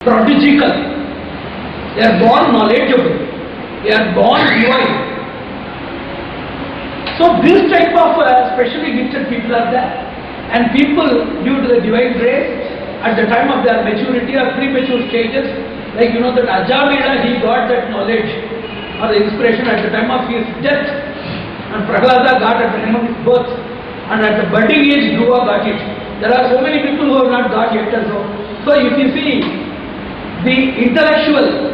prodigical. They are born knowledgeable. They are born divine. So this type of specially gifted people are there, and people due to the divine grace at the time of their maturity or premature stages, like that Ajamila, he got that knowledge or the inspiration at the time of his death, and Prahlada got at the time of his birth, and at the budding age Dhruva got it. There are so many people who have not got yet as well. So if you see the intellectual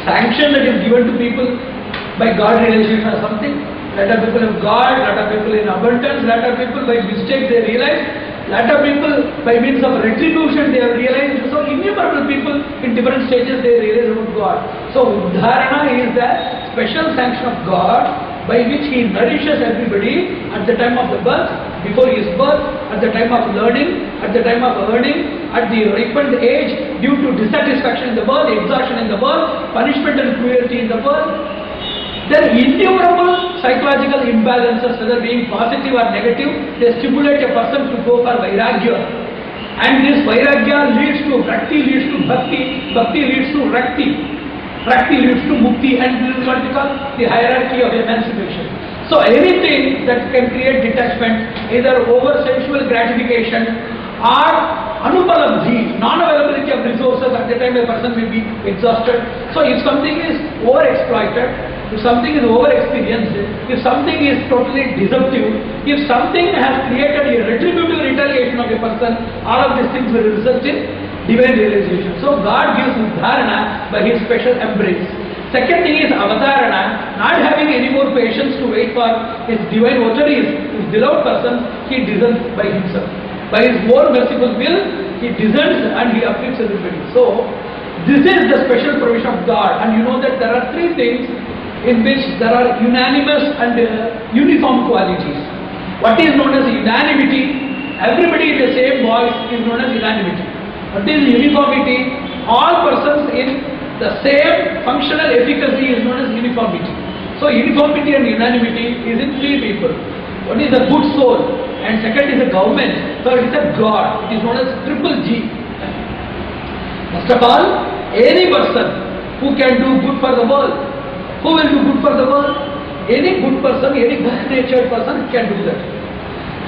sanction that is given to people by God realization or something, lot of people have God, lot of people in abundance, lot of people by mistake they realize, lot of people by means of retribution they have realized. So innumerable people in different stages they realize about God. So Uddharana is the special sanction of God by which He nourishes everybody at the time of the birth, before his birth, at the time of learning, at the time of earning, at the ripened age, due to dissatisfaction in the world, exhaustion in the world, punishment and cruelty in the world. There are innumerable psychological imbalances, whether being positive or negative, they stimulate a person to go for Vairagya. And this Vairagya leads to Rakti, leads to Bhakti, Bhakti leads to Rakti. Rakti leads to Mukti, and this is what we call the hierarchy of emancipation. So anything that can create detachment, either over sensual gratification or anupalabdhi, non-availability of resources, at the time a person may be exhausted. So if something is overexploited, if something is over-experienced, if something is totally deceptive, if something has created a retributive retaliation of a person, all of these things will result in divine realization. So God gives Uddharana by His special embrace. Second thing is Avatarana, not having any more patience to wait for His divine votaries, His beloved person, He descends by Himself. By His more merciful will, He descends and He uplifts everybody. So this is the special provision of God. And you know that there are three things in which there are unanimous and uniform qualities. What is known as unanimity? Everybody in the same voice is known as unanimity. What is uniformity? All persons in the same functional efficacy is known as uniformity. So uniformity and unanimity is in three people. One is a good soul, and second is a government, third is a God. It is known as triple G. First of all, any person who can do good for the world. Who will do good for the world? Any good person, any good-natured person can do that.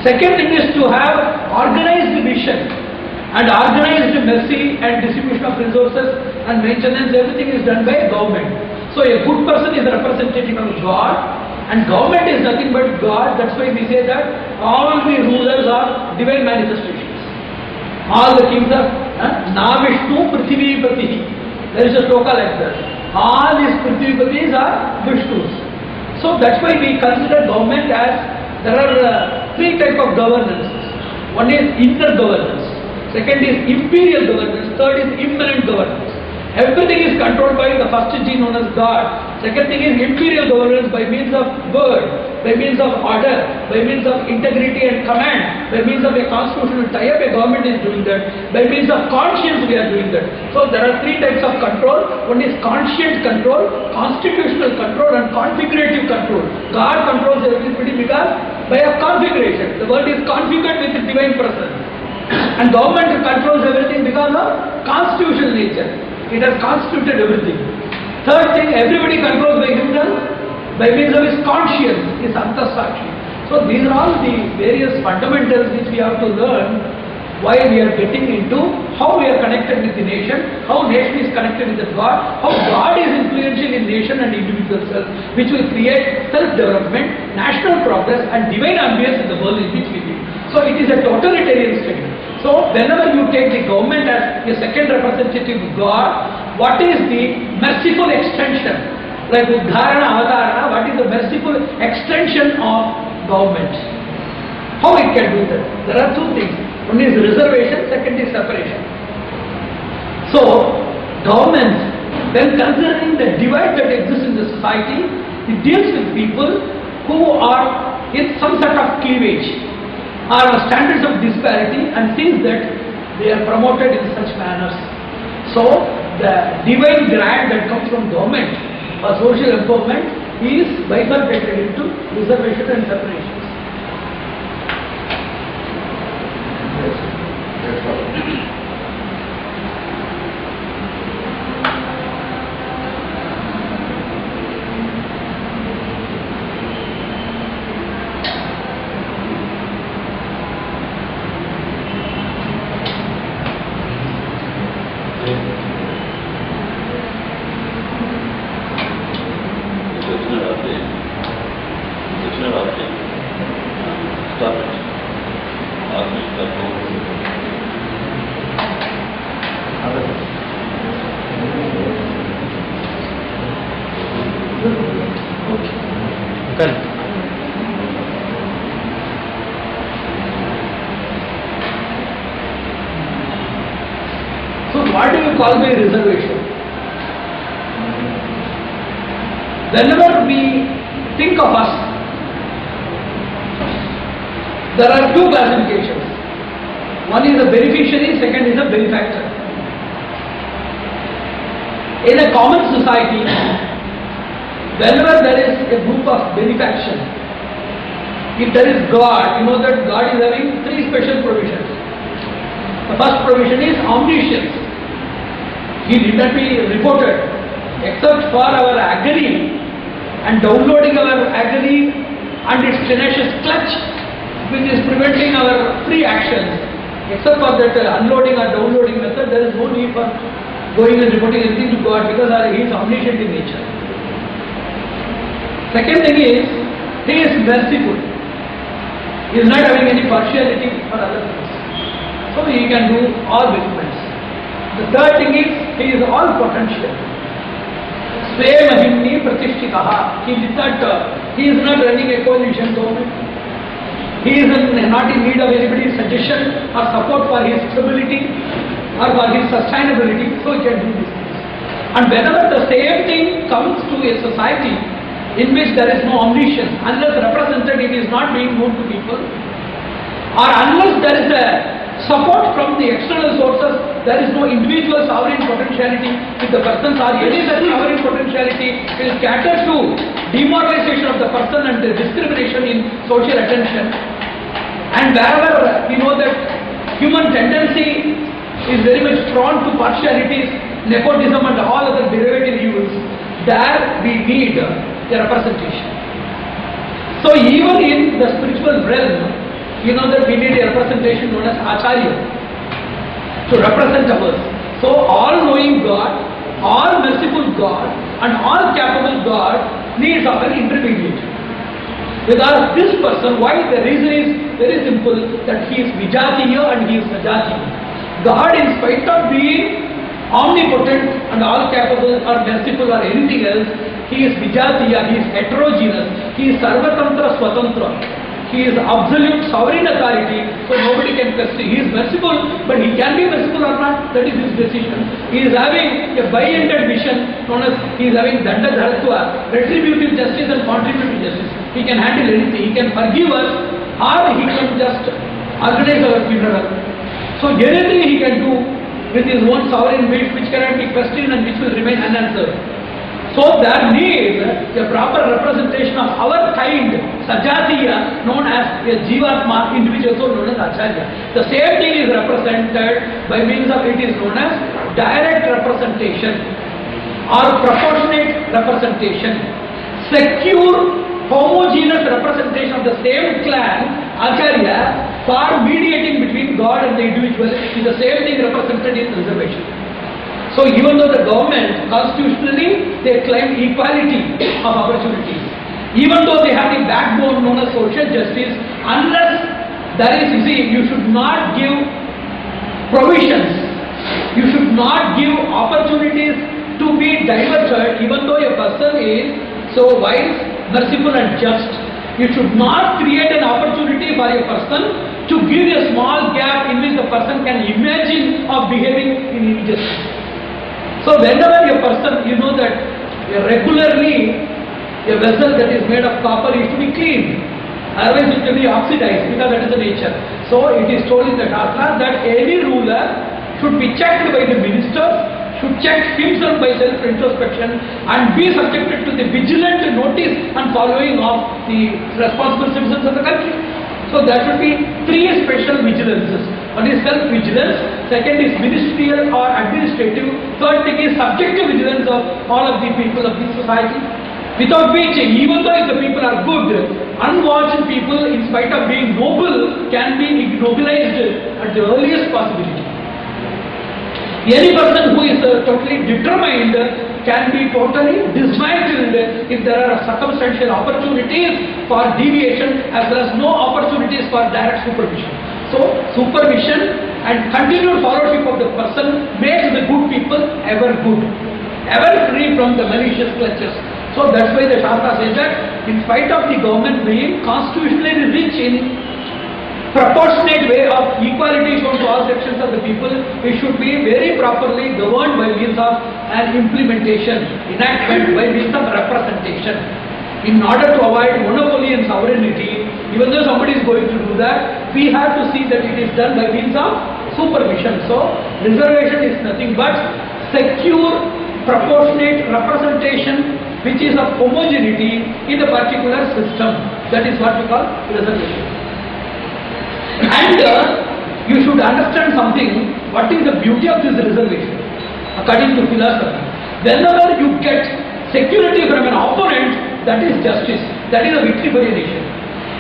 Second thing is to have organized vision and organized mercy and distribution of resources and maintenance. Everything is done by government. So a good person is a representative of God, and government is nothing but God. That's why we say that all the rulers are divine manifestations. All the kings are Na Vishnu Prithivipati. There is a shloka like that. All these Prithvipatis are Vishnus. So that's why we consider government as there are three types of governance. One is inner governance, second is imperial governance, third is immanent governance. Everything is controlled by the first G known as God. Second thing is imperial governance by means of word, by means of order, by means of integrity and command, by means of a constitutional tie-up, a government is doing that. By means of conscience we are doing that. So there are three types of control. One is conscient control, constitutional control and configurative control. God controls everybody because by a configuration. The world is configured with divine presence. And government controls everything because of constitutional nature. It has constituted everything. Third thing, everybody controls by himself by means of his conscience, his antasakshi. So these are all the various fundamentals which we have to learn while we are getting into how we are connected with the nation, how nation is connected with the God, how God is influential in nation and individual self, which will create self-development, national progress and divine ambience in the world in which we live. So it is a totalitarian state. So whenever you take the government as a second representative of God, what is the merciful extension? Like Uddharana, Avatarana, what is the merciful extension of government? How it can do that? There are two things. One is reservation, second is separation. So government, when considering the divide that exists in the society, it deals with people who are in some sort of cleavage, are standards of disparity, and sees that they are promoted in such manners. So the divine grant that comes from government for social empowerment is bifurcated into reservation and separation. Correct. So what do you call by reservation? Whenever we think of us, there are two classifications. One is a beneficiary, second is a benefactor. In a common society, whenever there is a group of benefaction, if there is God, you know that God is having three special provisions. The first provision is omniscience. He did not be reported except for our agony and downloading our agony and its tenacious clutch, which is preventing our free actions. Except for that unloading or downloading method, there is no need for going and reporting anything to God because He is omniscient in nature. Second thing is, He is merciful. He is not having any partiality for other things. So He can do all betterments. The third thing is, He is all potential. Sve mahimni pratishtikaha. He is not running a coalition government. He is not in need of anybody's suggestion or support for his stability or for his sustainability, so he can do these things. And whenever the same thing comes to a society in which there is no omniscience, unless represented it is not being known to people, or unless there is a support from the external sources, there is no individual sovereign potentiality with the persons or any such sovereign potentiality will cater to demoralization of the person and the discrimination in social attention. And wherever we know that human tendency is very much prone to partialities, nepotism and all other derivative evils, there we need a representation. So even in the spiritual realm, you know that we need a representation known as Acharya to represent us. So all-knowing God, all-merciful God and all-capable God needs of an intermediate. Without this person, why? The reason is very simple, that he is Vijatiya and he is Sajatiya. God, in spite of being omnipotent and all-capable or merciful or anything else, he is Vijatiya, he is heterogeneous, he is Sarvatantra Swatantra. He is absolute sovereign authority, so nobody can question. He is merciful, but he can be merciful or not, that is his decision. He is having a by-ended vision, known as he is having Danda Dharatva, retributive justice and contributive justice. He can handle anything, he can forgive us, or he can just organize our funeral. So anything he can do with his own sovereign wish, which cannot be questioned and which will remain unanswered. So there needs a proper representation of our kind, Sajatiya, known as a Jivatma, individual soul known as Acharya. The same thing is represented by means of it is known as direct representation or proportionate representation. Secure, homogeneous representation of the same clan, Acharya, for mediating between God and the individual is the same thing represented in reservation. So even though the government constitutionally they claim equality of opportunities, even though they have the backbone known as social justice, unless there is, you should not give provisions, you should not give opportunities to be diverted, even though a person is so wise, merciful and just. You should not create an opportunity for a person to give a small gap in which the person can imagine of behaving in injustice. So whenever a person, you know that regularly a vessel that is made of copper is to be cleaned, otherwise it will be oxidized because that is the nature. So it is told in the Shastra that any ruler should be checked by the ministers, should check himself by self-introspection and be subjected to the vigilant notice and following of the responsible citizens of the country. So there should be three special vigilances. One is self-vigilance, second is ministerial or administrative, third thing is subjective vigilance of all of the people of this society. Without which, even though if the people are good, unwatched people, in spite of being noble, can be ignobilized at the earliest possibility. Any person who is totally determined can be totally dismantled if there are circumstantial opportunities for deviation as well as no opportunities for direct supervision. So, supervision and continued followership of the person makes the good people ever good, ever free from the malicious clutches So that's why the Shastra says that in spite of the government being constitutionally rich in proportionate way of equality shown to all sections of the people, it should be very properly governed by means of an implementation, enactment by means of representation. In order to avoid monopoly and sovereignty, even though somebody is going to do that, we have to see that it is done by means of supervision. So, reservation is nothing but secure, proportionate representation which is of homogeneity in a particular system. That is what we call reservation. And you should understand something, what is the beauty of this reservation according to philosophy. Whenever you get security from an opponent, that is justice, that is a victory for a nation.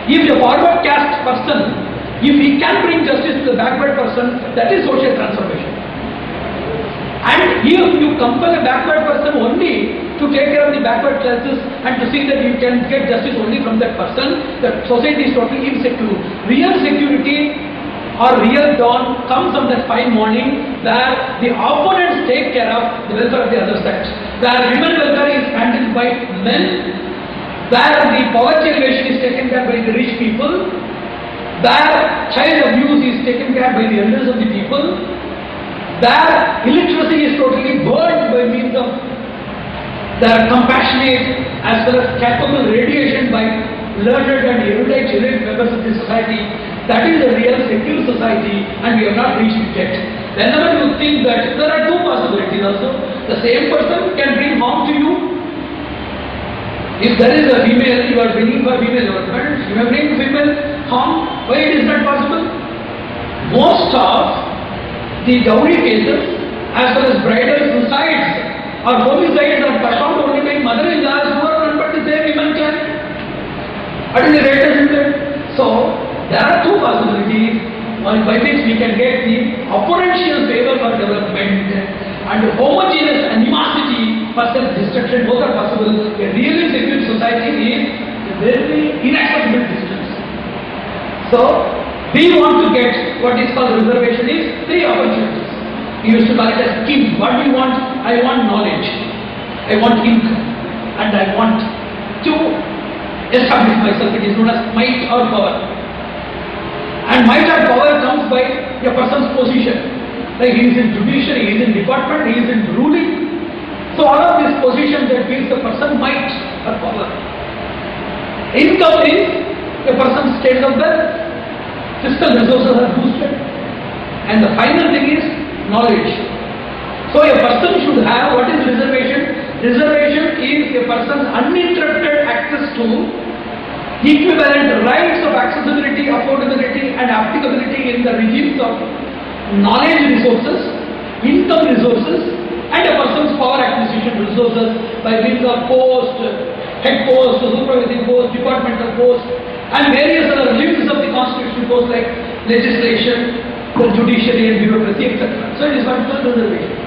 If a forward caste person, if he can bring justice to the backward person, that is social transformation. And if you compel a backward person only to take care of the backward classes and to see that you can get justice only from that person, the society is totally insecure. Real security or real dawn comes on that fine morning where the opponents take care of the welfare of the other sex, where women welfare is handled by men, where the poverty elevation is taken care by the rich people, where child abuse is taken care by the elders of the people, where illiteracy is totally burned by means of the compassionate as well as capable radiation by learned and erudite members of the society. That is a real secure society, and we have not reached it yet. Whenever you think that, there are two possibilities also. The same person can bring harm to you. If there is a female, you are bringing for female development, you may bring female harm. Why it is not possible? Most of the dowry cases as well as bridal suicides or homicides are performed only by mother-in-laws who are run by the same women clan. What is the greatest result? So, there are two possibilities by which we can get the opponential favor for development and homogeneous animosity for self-destruction. Both are possible. A really secure society is a very inaccessible distance. So, we want to get what is called reservation is three opportunities. We used to call it as king. What do you want? I want knowledge. I want income. And I want to establish myself. It is known as might or power. And might or power comes by a person's position. Like he is in judiciary, he is in department, he is in ruling. So all of these positions that gives the person might or power. Income is a person's state of wealth. Fiscal resources are boosted. And the final thing is knowledge. So a person should have, what is reservation? Reservation is a person's uninterrupted access to equivalent rights of accessibility, affordability and applicability in the regimes of knowledge resources, income resources and a person's power acquisition resources by means of post, head post, supervising post, departmental post and various other limits of the constitutional posts like legislation, the judiciary and bureaucracy, etc. So it is what is called reservation.